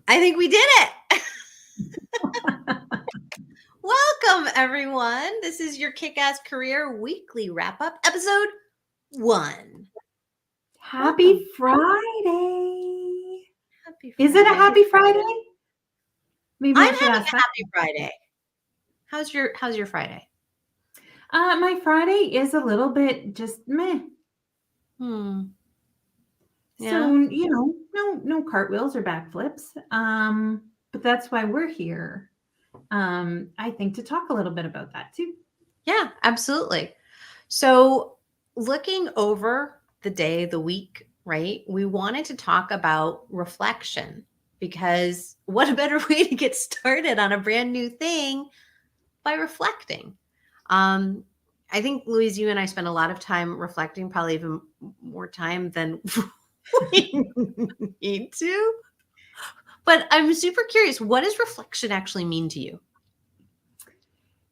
I think we did it. Welcome, everyone. This is your Kickass Career Weekly Wrap-Up, Episode 1. Happy Welcome. Friday. Happy Friday. Is it a happy Friday? Maybe I I'm should having ask a that. happy Friday. How's your Friday? My Friday is a little bit just meh. Yeah. So, no cartwheels or backflips. But that's why we're here. I think to talk a little bit about that too. Yeah, absolutely. So, looking over the day, the week, right? We wanted to talk about reflection because what a better way to get started on a brand new thing by reflecting. I think, Louise, you and I spend a lot of time reflecting, probably even more time than we need to. But I'm super curious, what does reflection actually mean to you?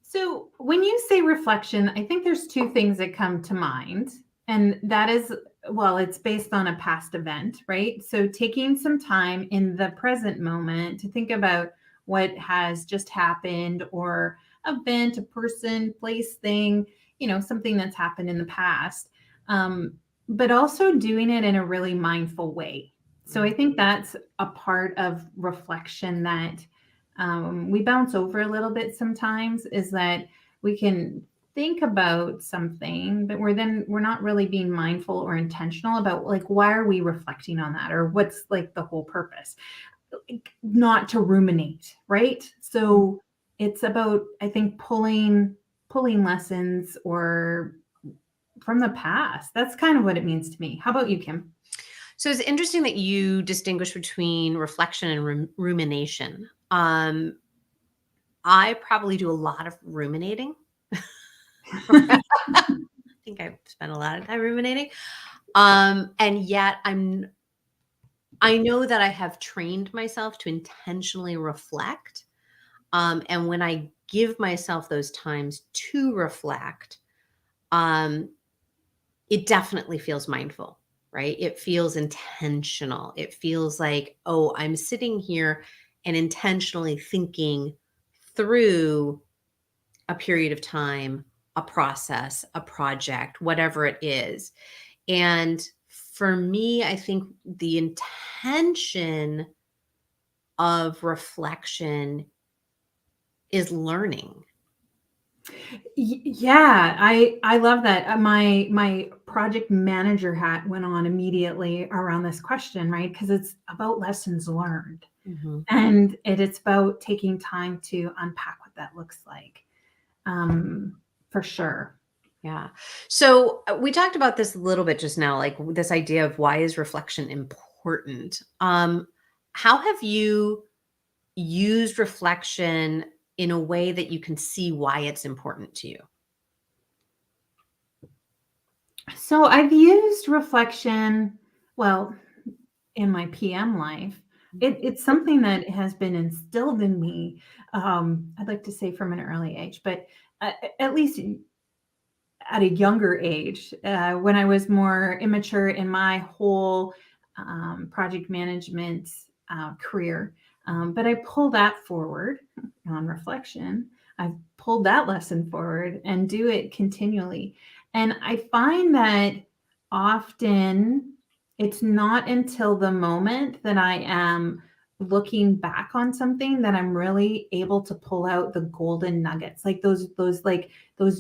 So, when you say reflection, I think there's two things that come to mind. And that is, well, it's based on a past event, right? So, taking some time in the present moment to think about what has just happened or event, a person, place, thing, something that's happened in the past. But also doing it in a really mindful way. So, I think that's a part of reflection that we bounce over a little bit sometimes, is that we can think about something, but we're not really being mindful or intentional about, like, why are we reflecting on that, or what's like the whole purpose. Not to ruminate, right? So it's about, I think, pulling lessons or from the past. That's kind of what it means to me. How about you, Kim? So it's interesting that you distinguish between reflection and rumination. I probably do a lot of ruminating. I think I spent a lot of time ruminating. And yet I know that I have trained myself to intentionally reflect. And when I give myself those times to reflect, it definitely feels mindful, right? It feels intentional. It feels like, oh, I'm sitting here and intentionally thinking through a period of time, a process, a project, whatever it is. And for me, I think the intention of reflection is learning. Yeah, I love that. My project manager hat went on immediately around this question, right? Because it's about lessons learned, Mm-hmm. and it's about taking time to unpack what that looks like, for sure. Yeah. So we talked about this a little bit just now, like this idea of why is reflection important? How have you used reflection in a way that you can see why it's important to you? So I've used reflection, well, in my PM life. It's something that has been instilled in me. I'd like to say from an early age, but at least at a younger age, when I was more immature in my whole project management career. But I pull that forward on reflection. I've pulled that lesson forward and do it continually. And I find that often it's not until the moment that I am looking back on something that I'm really able to pull out the golden nuggets, like those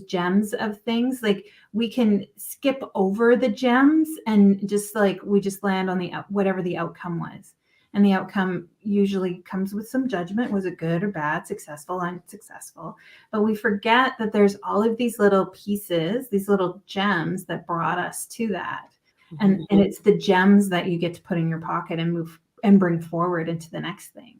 gems of things. Like, we can skip over the gems and just like we just land on the whatever the outcome was. And the outcome usually comes with some judgment. Was it good or bad, successful, unsuccessful? But we forget that there's all of these little pieces, these little gems that brought us to that. And it's the gems that you get to put in your pocket and move and bring forward into the next thing.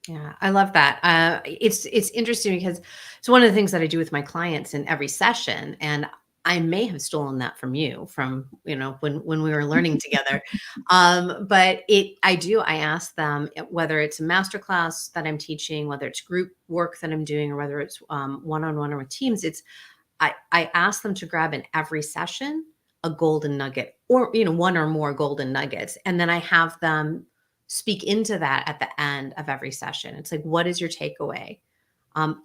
Yeah, I love that. It's interesting because it's one of the things that I do with my clients in every session, and I may have stolen that from you from when we were learning together. But I ask them whether it's a masterclass that I'm teaching, whether it's group work that I'm doing, or whether it's one-on-one or with teams. I ask them to grab in every session a golden nugget, or one or more golden nuggets, and then I have them speak into that at the end of every session. It's like, what is your takeaway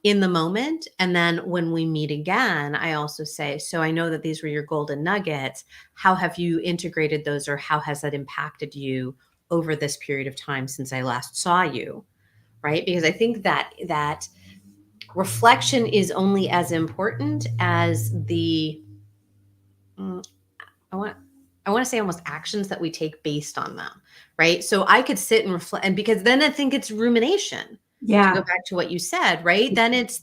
in the moment? And then when we meet again, I also say, so I know that these were your golden nuggets. How have you integrated those, or how has that impacted you over this period of time since I last saw you? Right? Because I think that reflection is only as important as the mm, I want to say almost actions that we take based on them, right? So I could sit and reflect, and because then I think it's rumination. To go Yeah. back to what you said, right? Then it's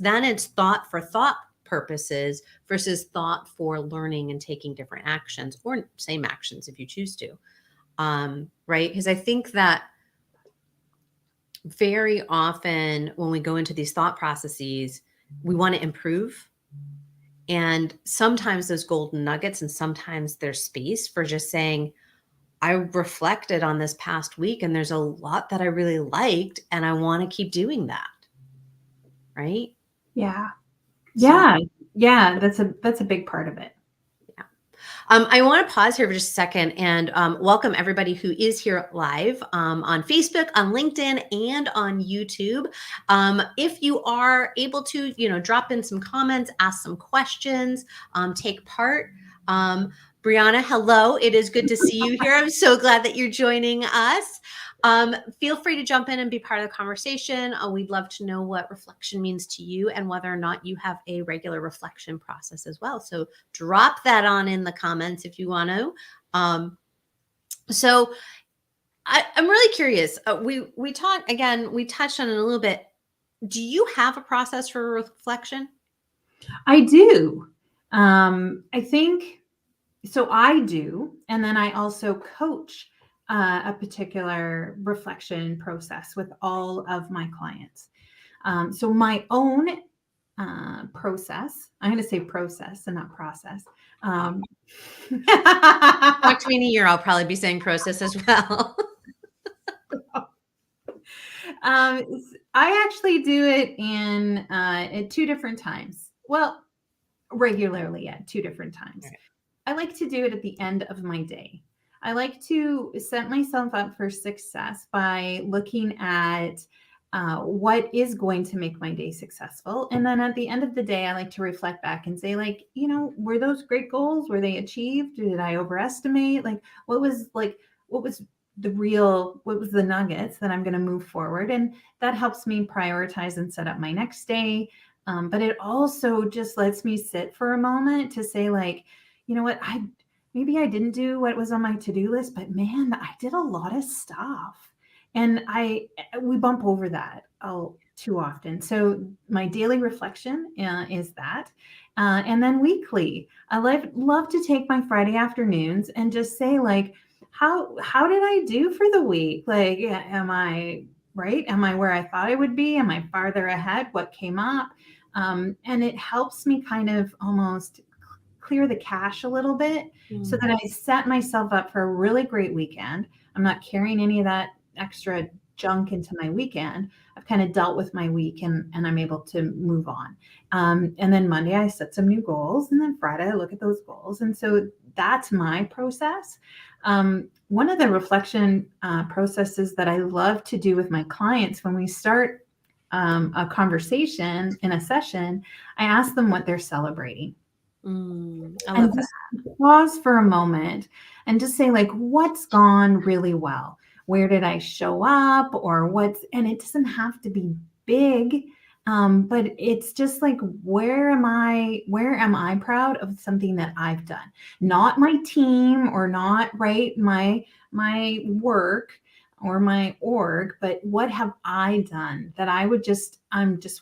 thought for thought purposes versus thought for learning and taking different actions, or same actions if you choose to. Right? Because I think that very often when we go into these thought processes, we want to improve. And sometimes those golden nuggets, and sometimes there's space for just saying, I reflected on this past week and there's a lot that I really liked and I want to keep doing that. Right. Yeah. So Yeah. Yeah. That's a big part of it. yeah. I want to pause here for just a second and welcome everybody who is here live on Facebook, on LinkedIn, and on YouTube. If you are able to, drop in some comments, ask some questions, take part. Brianna, hello. It is good to see you here. I'm so glad that you're joining us. Feel free to jump in and be part of the conversation. We'd love to know what reflection means to you and whether or not you have a regular reflection process as well. So drop that on in the comments if you want to. So I'm really curious. We talked again. We touched on it a little bit. Do you have a process for reflection? I do. I think so. I do. And then I also coach a particular reflection process with all of my clients. So my own process, I'm going to say process and not process. Talk to me in a year. I'll probably be saying process as well. I actually do it in at two different times. Well, regularly at two different times. Right. I like to do it at the end of my day. I like to set myself up for success by looking at what is going to make my day successful. And then at the end of the day, I like to reflect back and say, like, were those great goals? Were they achieved? Did I overestimate? What was what was the nuggets that I'm going to move forward? And that helps me prioritize and set up my next day. But it also just lets me sit for a moment to say, like, you know what, maybe I didn't do what was on my to-do list, but man, I did a lot of stuff. And we bump over that too often. So my daily reflection is that. And then weekly, I love to take my Friday afternoons and just say, like, how did I do for the week? Like, am I right? Am I where I thought I would be? Am I farther ahead? What came up? And it helps me kind of almost clear the cache a little bit so that I set myself up for a really great weekend. I'm not carrying any of that extra junk into my weekend. I've kind of dealt with my week and I'm able to move on. And then Monday, I set some new goals. And then Friday, I look at those goals. And so that's my process. One of the reflection processes that I love to do with my clients when we start a conversation in a session, I ask them what they're celebrating. I And love that. just pause for a moment and just say, like, what's gone really well? Where did I show up, or and it doesn't have to be big. But it's just like, where am I proud of something that I've done? Not my team, or not right my work or my org, but what have I done that I'm just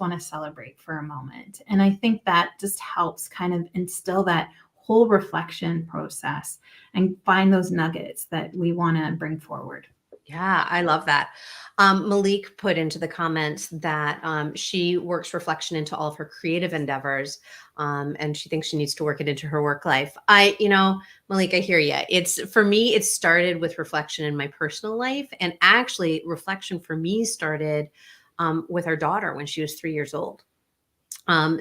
want to celebrate for a moment. And I think that just helps kind of instill that whole reflection process and find those nuggets that we want to bring forward. Yeah, I love that. Malik put into the comments that she works reflection into all of her creative endeavors, and she thinks she needs to work it into her work life. Malik, I hear you. It's for me. It started with reflection in my personal life, and actually, reflection for me started with our daughter when she was 3 years old. I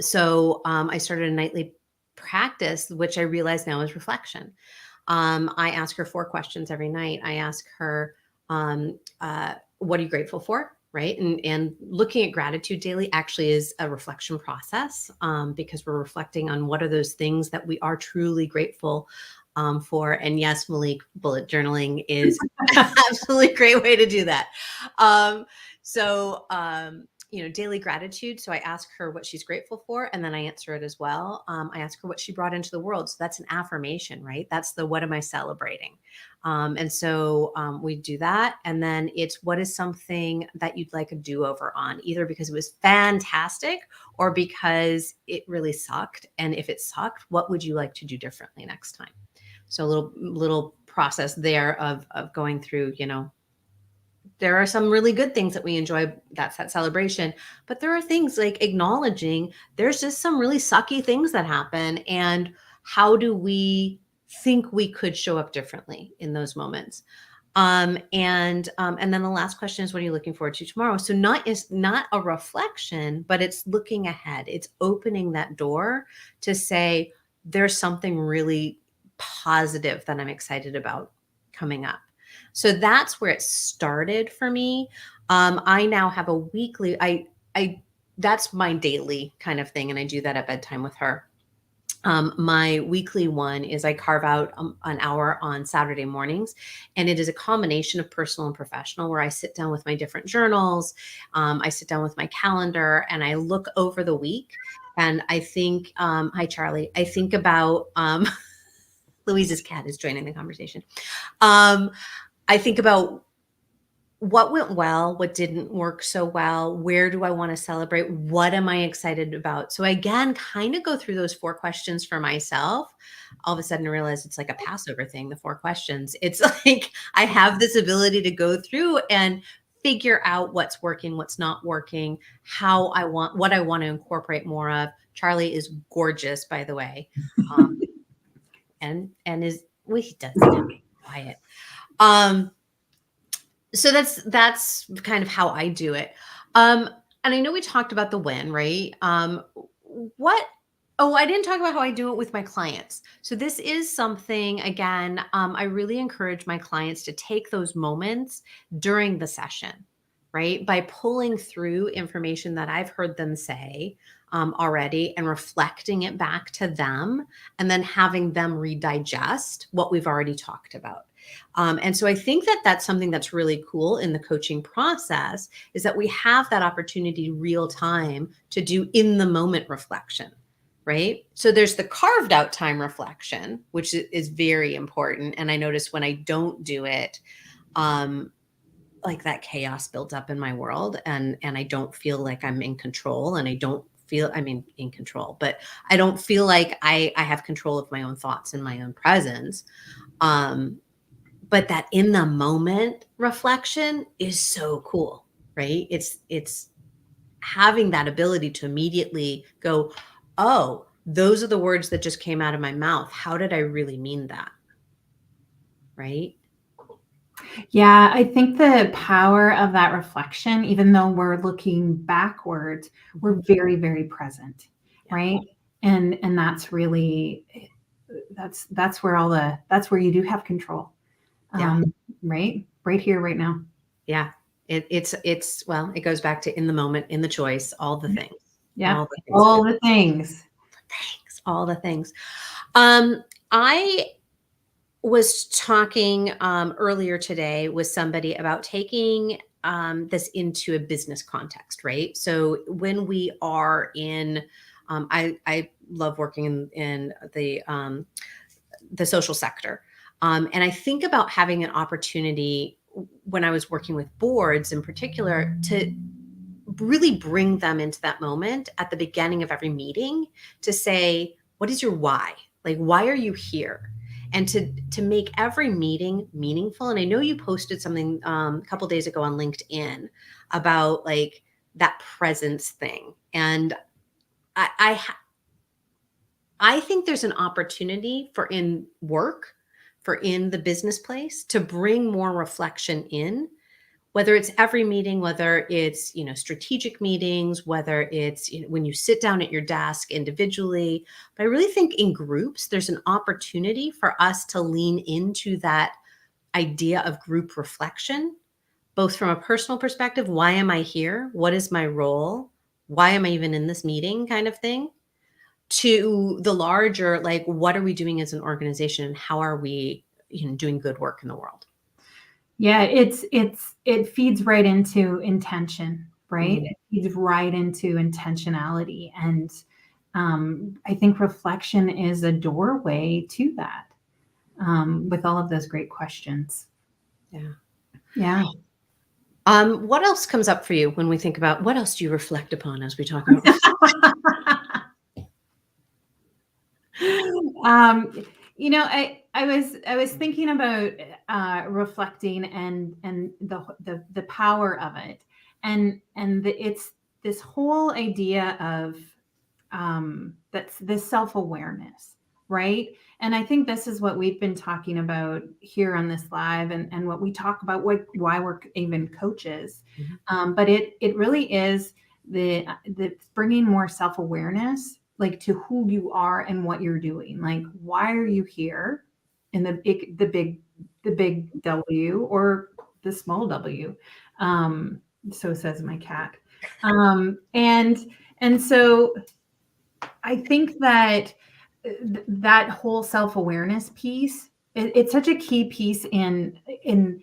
started a nightly practice, which I realize now is reflection. I ask her 4 questions every night. I ask her, What are you grateful for? Right. And looking at gratitude daily actually is a reflection process, because we're reflecting on what are those things that we are truly grateful for. And yes, Malik, bullet journaling is absolutely a great way to do that. Um, daily gratitude. So I ask her what she's grateful for, and then I answer it as well. I ask her what she brought into the world. So that's an affirmation, right? That's the what am I celebrating? We do that. And then it's what is something that you'd like a do over on, either because it was fantastic or because it really sucked. And if it sucked, what would you like to do differently next time? So a little process there of going through, there are some really good things that we enjoy. That's that celebration. But there are things like acknowledging there's just some really sucky things that happen. And how do we think we could show up differently in those moments? And then the last question is, what are you looking forward to tomorrow? So not a reflection, but it's looking ahead. It's opening that door to say, there's something really positive that I'm excited about coming up. So that's where it started for me. I now have a weekly, I that's my daily kind of thing. And I do that at bedtime with her. My weekly one is I carve out an hour on Saturday mornings, and it is a combination of personal and professional where I sit down with my different journals. I sit down with my calendar and I look over the week. And I think, hi, Charlie, I think about, Louise's cat is joining the conversation. I think about what went well, what didn't work so well, where do I want to celebrate, what am I excited about? So again, kind of go through those 4 questions for myself. All of a sudden I realize it's like a Passover thing, the 4 questions. It's like I have this ability to go through and figure out what's working, what's not working, what I want to incorporate more of. Charlie is gorgeous, by the way. And is, well, he does quiet. So that's kind of how I do it. And I know we talked about the win, right? What Oh, I didn't talk about how I do it with my clients. So this is something, again, I really encourage my clients to take those moments during the session, right? By pulling through information that I've heard them say already and reflecting it back to them, and then having them redigest what we've already talked about. And so I think that that's something that's really cool in the coaching process, is that we have that opportunity real time to do in the moment reflection, right? So there's the carved out time reflection, which is very important. And I notice when I don't do it, like that chaos built up in my world, and I don't feel like I'm in control, and I don't feel, I mean, in control, but I don't feel like I have control of my own thoughts and my own presence. But that in the moment reflection is so cool, right? It's having that ability to immediately go, oh, those are the words that just came out of my mouth. How did I really mean that? Right? Yeah, I think the power of that reflection, even though we're looking backwards, we're very, very present, Yeah. right? And that's really that's where that's where you do have control. Yeah. Right? Right here, right now. Yeah. It's well, it goes back to in the moment, in the choice, all the things. Yeah. All the things. All the things. All the things. I was talking earlier today with somebody about taking this into a business context, right? So when we are in, I love working in the social sector, and I think about having an opportunity when I was working with boards in particular to really bring them into that moment at the beginning of every meeting to say, what is your why? Like, why are you here? And to make every meeting meaningful. And I know you posted something a couple days ago on LinkedIn about like that presence thing. And I think there's an opportunity for in work, for in the business place, to bring more reflection in, whether it's every meeting, whether it's, strategic meetings, whether it's, when you sit down at your desk individually. But I really think in groups, there's an opportunity for us to lean into that idea of group reflection, both from a personal perspective, why am I here? What is my role? Why am I even in this meeting kind of thing? To the larger, like, what are we doing as an organization and how are we, doing good work in the world? Yeah, it feeds right into intention, right? Mm. It feeds right into intentionality, and I think reflection is a doorway to that. With all of those great questions. Yeah. Yeah. What else comes up for you when we think about what else do you reflect upon as we talk about? um, I was thinking about reflecting and the power of it, and it's this whole idea of that's this self-awareness, right? And I think this is what we've been talking about here on this live, and what we talk about, why we're even coaches. Mhm. But it really is the bringing more self-awareness, like, to who you are and what you're doing. Like, why are you here in the big W, or the small W? So says my cat. And so I think that that whole self-awareness piece, it's such a key piece in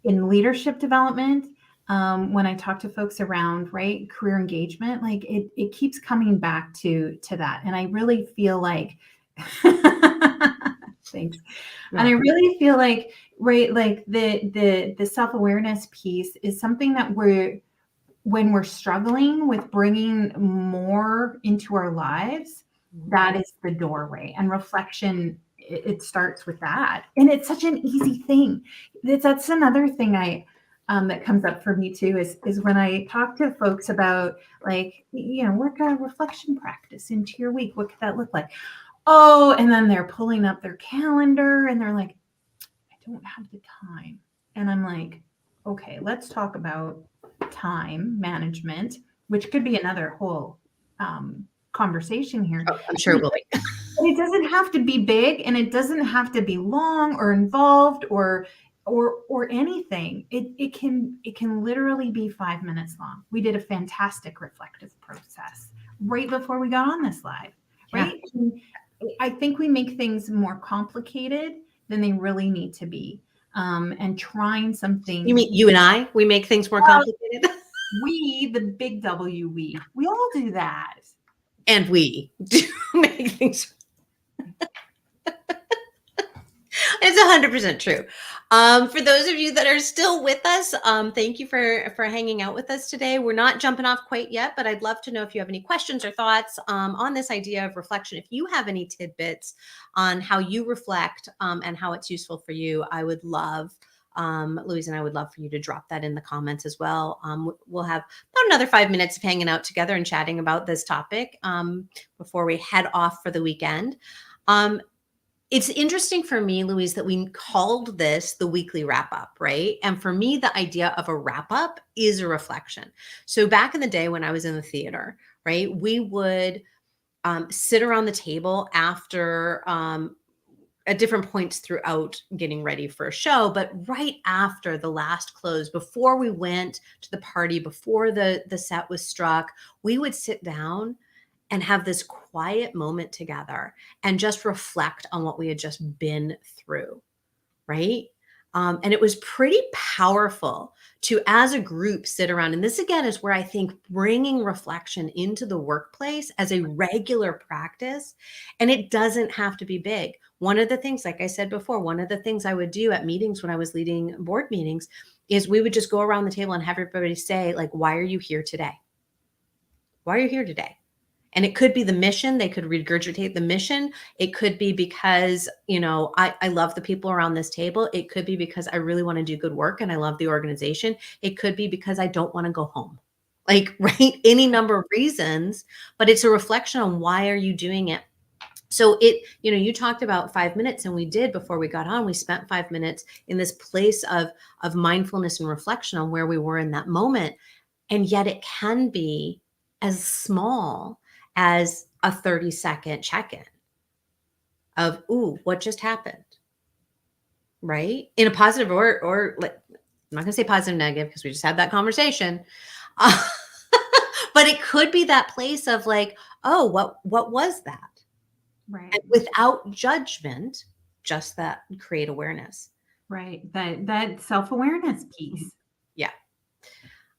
leadership development. When I talk to folks around, right, career engagement, like, it keeps coming back to that. And I really feel like thanks. And I Yeah. really feel like, right, like, the self-awareness piece is something that when we're struggling with bringing more into our lives, Mhm. that is the doorway. And reflection, it starts with that. And it's such an easy thing. That's another thing that comes up for me too, is when I talk to folks about, like, work a reflection practice into your week. What could that look like? Oh, and then they're pulling up their calendar and they're like, I don't have the time. And I'm like, okay, let's talk about time management, which could be another whole conversation here. Oh, I'm sure it will be. But it doesn't have to be big, and it doesn't have to be long or involved or anything. It can literally be 5 minutes long. We did a fantastic reflective process right before we got on this live, Yeah. right? And I think we make things more complicated than they really need to be. And trying You something, mean you and I, we make things more complicated? the big W, we all do that. And we do make things. It's 100% true. For those of you that are still with us, thank you for hanging out with us today. We're not jumping off quite yet, but I'd love to know if you have any questions or thoughts on this idea of reflection. If you have any tidbits on how you reflect and how it's useful for you, I would love, Louise and I would love for you to drop that in the comments as well. We'll have about another 5 minutes of hanging out together and chatting about this topic before we head off for the weekend. It's interesting for me, Louise, that we called this the weekly wrap up, right? And for me, the idea of a wrap up is a reflection. So back in the day when I was in the theater, right, we would sit around the table after at different points throughout getting ready for a show, but right after the last close, before we went to the party, before the set was struck, we would sit down and have this quiet moment together and just reflect on what we had just been through, right? And it was pretty powerful to, as a group, sit around. And this again is where I think bringing reflection into the workplace as a regular practice, and it doesn't have to be big. One of the things, like I said before, one of the things I would do at meetings when I was leading board meetings is we would just go around the table and have everybody say, like, why are you here today? Why are you here today? And it could be the mission. They could regurgitate the mission. It could be because, I love the people around this table. It could be because I really want to do good work and I love the organization. It could be because I don't want to go home. Like, right? Any number of reasons, but it's a reflection on why are you doing it? So you talked about 5 minutes, and we did before we got on. We spent 5 minutes in this place of mindfulness and reflection on where we were in that moment. And yet it can be as small as a 30-second check-in of, ooh, what just happened? Right? In a positive or like I'm not going to say positive, negative, because we just had that conversation. Uh, but it could be that place of like, oh, what was that? Right. And without judgment, just that create awareness. Right. That self-awareness Mhm. piece. Yeah.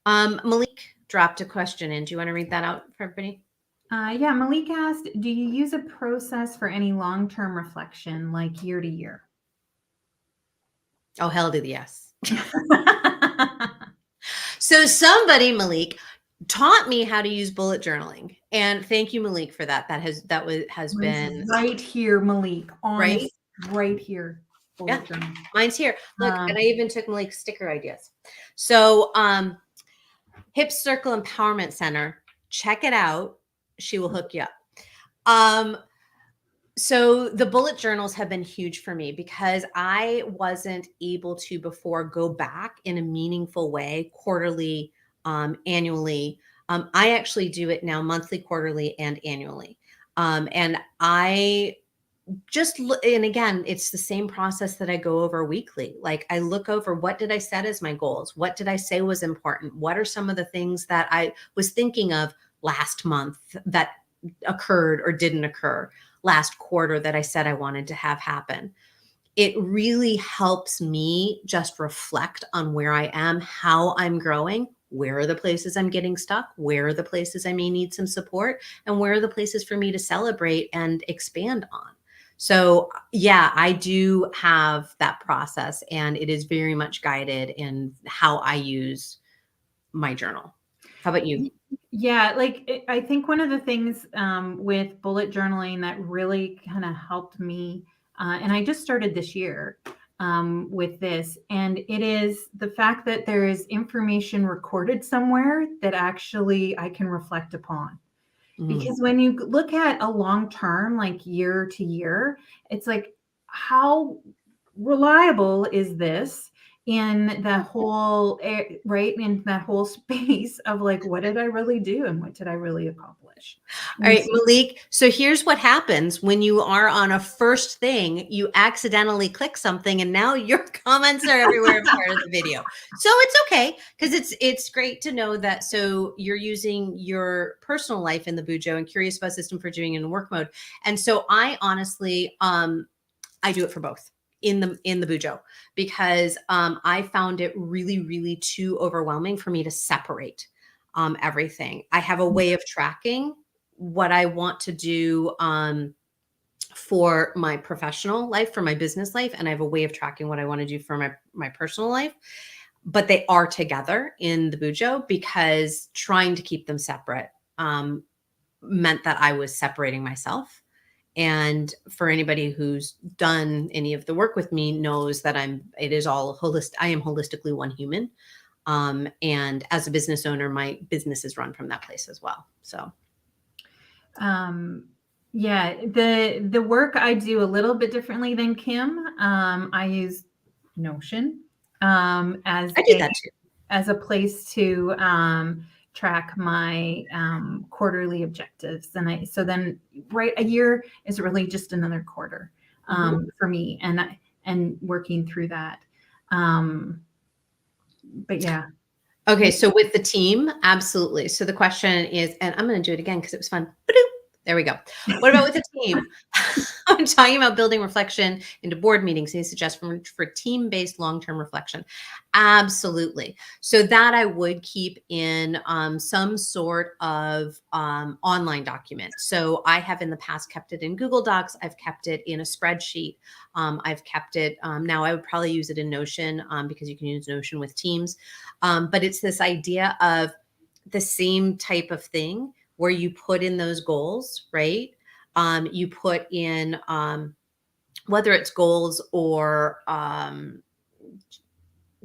Malik dropped a question in. Do you want to read that out for everybody? Yeah, Malik asked, do you use a process for any long-term reflection, like year to year? Oh, hell to the yes. So somebody, Malik, taught me how to use bullet journaling. And thank you, Malik, for that. Has Mine's been right here, Malik. right. Honest, right here. Yeah. Bullet journal. Mine's here. Look, and I Um, even took Malik's sticker ideas. So Hip Circle Empowerment Center, check it out. She will hook you up. Um, so the bullet journals have been huge for me because I wasn't able to before go back in a meaningful way, quarterly, annually. I actually do it now monthly, quarterly, and annually. And I just look, and again, it's the same process that I go over weekly. Like I look over, what did I set as my goals? What did I say was important? What are some of the things that I was thinking of last month that occurred or didn't occur, last quarter that I said I wanted to have happen? It really helps me just reflect on where I am, how I'm growing, where are the places I'm getting stuck, where are the places I may need some support, and where are the places for me to celebrate and expand on. So, yeah, I do have that process, and it is very much guided in how I use my journal. How about you? yeah, like I think one of the things with bullet journaling that really kind of helped me, and I just started this year with this, and it is the fact that there is information recorded somewhere that actually I can reflect upon. Mm. Because when you look at a long term, like year to year, it's like, how reliable is this in that whole right in that whole space of like, what did I really do and what did I really accomplish? All And right, Malik. So here's what happens when you are on a first thing, you accidentally click something and now your comments are everywhere and part of the video. So it's okay because it's great to know that so you're using your personal life in the Bujo and Curious Buzz system for doing it in work mode. And so I honestly I do it for both in the Bujo because I found it really, really too overwhelming for me to separate everything. I have a way of tracking what I want to do for my professional life, for my business life, and I have a way of tracking what I want to do for my personal life. But they are together in the Bujo because trying to keep them separate meant that I was separating myself. And for anybody who's done any of the work with me knows that it is all holistic. I am holistically one human. And as a business owner, my business is run from that place as well. So um, yeah, the work I do a little bit differently than Kim. I use Notion I do that too. as a place to track my quarterly objectives. And so then right, a year is really just another quarter Mhm. for me, and working through that. Um, but yeah. Okay, so with the team, absolutely. So the question is, and I'm going to do it again because it was fun. Ba-doop. There we go. What about with the team? I'm talking about building reflection into board meetings. Any suggestions for team-based long-term reflection? Absolutely. So that I would keep in some sort of online document. So I have in the past kept it in Google Docs. I've kept it in a spreadsheet. I've kept it. Now I would probably use it in Notion because you can use Notion with Teams. But it's this idea of the same type of thing where you put in those goals, right? You put in whether it's goals or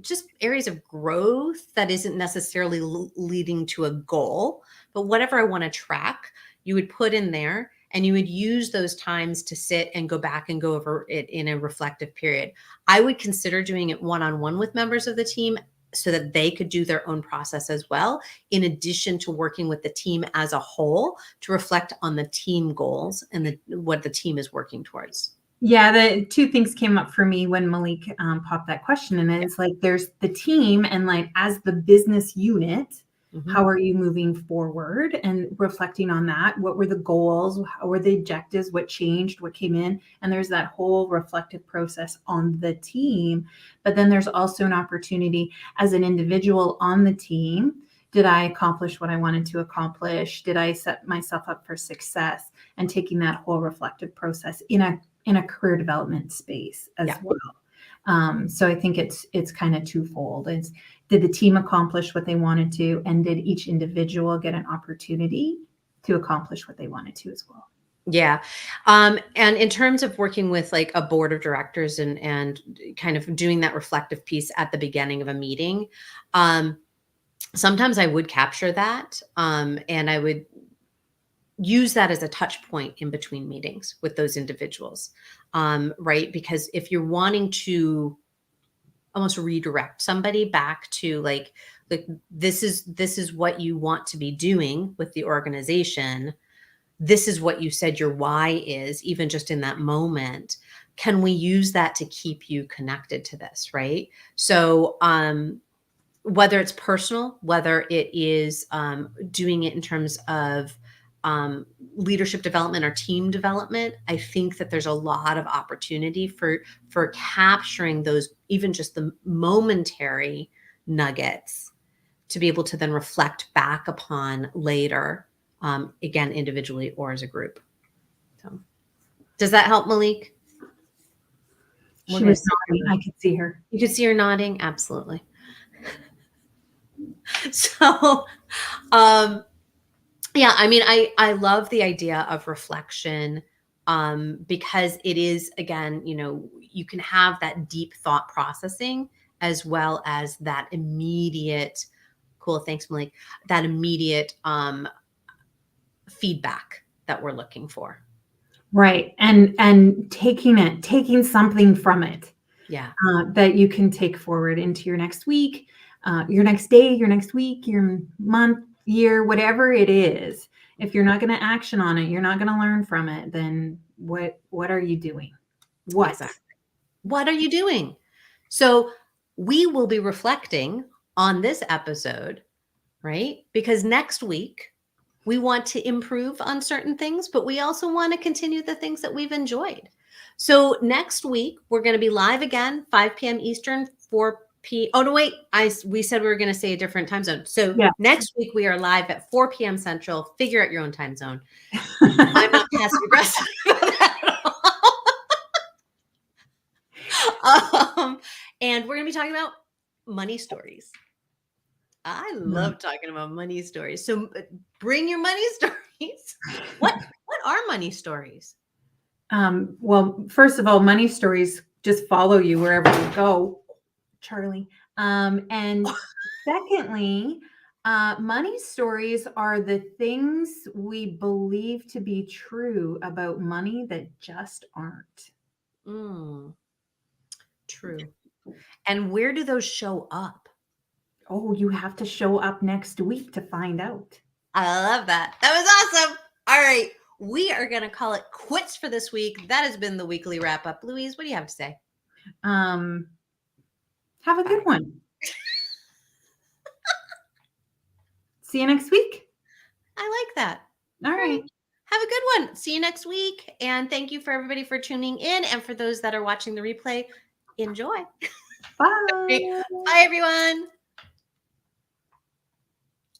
just areas of growth that isn't necessarily leading to a goal, but whatever I want to track, you would put in there and you would use those times to sit and go back and go over it in a reflective period. I would consider doing it one-on-one with members of the team so that they could do their own process as well, in addition to working with the team as a whole to reflect on the team goals and what the team is working towards. Yeah, the two things came up for me when Malik popped that question, and it's like there's the team, and like as the business unit, Mhm. how are you moving forward and reflecting on that? What were the goals? How were the objectives? What changed? What came in? And there's that whole reflective process on the team. But then there's also an opportunity as an individual on the team. Did I accomplish what I wanted to accomplish? Did I set myself up for success? And taking that whole reflective process in a career development space as Yeah. well. So I think it's kind of twofold. It's did the team accomplish what they wanted to, and did each individual get an opportunity to accomplish what they wanted to as well? Yeah. And in terms of working with like a board of directors and kind of doing that reflective piece at the beginning of a meeting, um, sometimes I would capture that. And I would use that as a touch point in between meetings with those individuals. Right. Because if you're wanting to almost redirect somebody back to like this is what you want to be doing with the organization, this is what you said your why is, even just in that moment, can we use that to keep you connected to this, right? So whether it's personal, whether it is doing it in terms of um, leadership development or team development, I think that there's a lot of opportunity for capturing those, even just the momentary nuggets, to be able to then reflect back upon later, again, individually or as a group. So, does that help, Malik? We're She going to was stick nodding. I could see her. You can see her nodding. Absolutely. So, um, yeah, I mean, I love the idea of reflection, because it is, again, you can have that deep thought processing as well as that immediate, cool, thanks, Malik, that immediate feedback that we're looking for. Right. And taking something from it Yeah, that you can take forward into your next week, your next day, your next week, your month, year, whatever it is. If you're not going to action on it, you're not going to learn from it, then what are you doing? What? exactly. What are you doing? So we will be reflecting on this episode, right? Because next week we want to improve on certain things, but we also want to continue the things that we've enjoyed. So next week we're going to be live again, 5 p.m. Eastern, 4 p. Oh no, wait! We said we were going to say a different time zone. So Yeah. next week we are live at 4 p.m. Central. Figure out your own time zone. I'm not passive aggressive about that at all. And we're going to be talking about money stories. I love talking about money stories. So bring your money stories. What are money stories? Well, first of all, money stories just follow you wherever you go, Charlie. And secondly, money stories are the things we believe to be true about money that just aren't. Mm, true. And where do those show up? Oh, you have to show up next week to find out. I love that. That was awesome. All right. We are going to call it quits for this week. That has been the weekly wrap up. Louise, what do you have to say? Um, have a good one. See you next week. I like that. All right. Have a good one. See you next week. And thank you for everybody for tuning in. And for those that are watching the replay, enjoy. Bye. Bye, everyone.